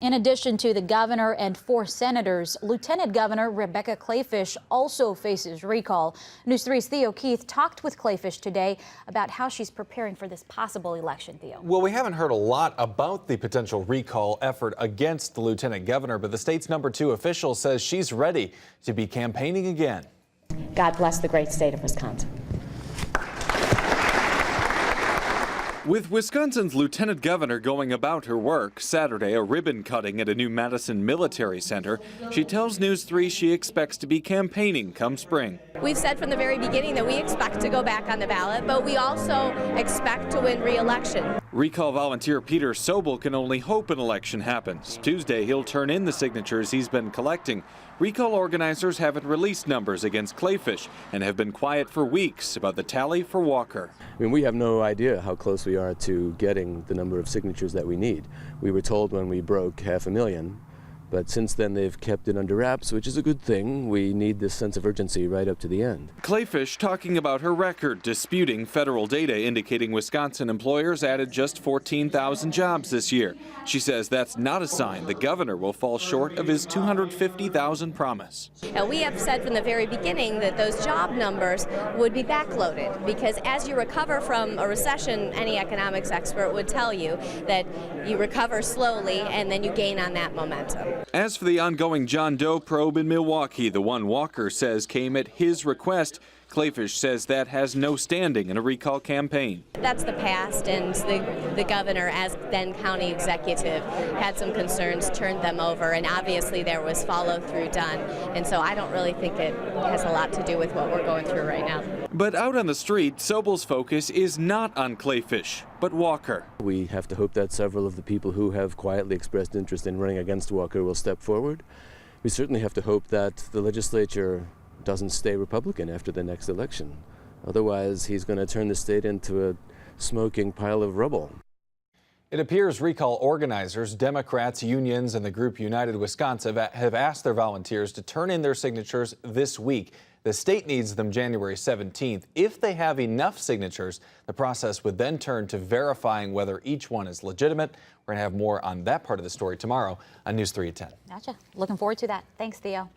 In addition to the governor and 4 senators, Lieutenant Governor Rebecca Kleefisch also faces recall. News 3's Theo Keith talked with Kleefisch today about how she's preparing for this possible election, Theo. Well, we haven't heard a lot about the potential recall effort against the lieutenant governor, but the state's #2 official says she's ready to be campaigning again. God bless the great state of Wisconsin. With Wisconsin's lieutenant governor going about her work, Saturday a ribbon cutting at a new Madison military center, she tells News 3 she expects to be campaigning come spring. We've said from the very beginning that we expect to go back on the ballot, but we also expect to win re-election. Recall volunteer Peter Sobel can only hope an election happens. Tuesday he'll turn in the signatures he's been collecting. Recall organizers haven't released numbers against Kleefisch and have been quiet for weeks about the tally for Walker. I mean, we have no idea how close we are to getting the number of signatures that we need. We were told when we broke 500,000, but since then they've kept it under wraps, which is a good thing. We need this sense of urgency right up to the end. Kleefisch talking about her record, disputing federal data indicating Wisconsin employers added just 14,000 jobs this year. She says that's not a sign the governor will fall short of his 250,000 promise. Now, we have said from the very beginning that those job numbers would be backloaded because as you recover from a recession, any economics expert would tell you that you recover slowly and then you gain on that momentum. As for the ongoing John Doe probe in Milwaukee, the one Walker says came at his request, Kleefisch says that has no standing in a recall campaign. That's the past, and the governor, as then county executive, had some concerns, turned them over, and obviously there was follow-through done. And so I don't really think it has a lot to do with what we're going through right now. But out on the street, Sobel's focus is not on Kleefisch, but Walker. We have to hope that several of the people who have quietly expressed interest in running against Walker will step forward. We certainly have to hope that the legislature doesn't stay Republican after the next election. Otherwise, he's going to turn the state into a smoking pile of rubble. It appears recall organizers, Democrats, unions, and the group United Wisconsin have asked their volunteers to turn in their signatures this week. The state needs them January 17th. If they have enough signatures, the process would then turn to verifying whether each one is legitimate. We're going to have more on that part of the story tomorrow on News 3 at 10. Gotcha. Looking forward to that. Thanks, Theo.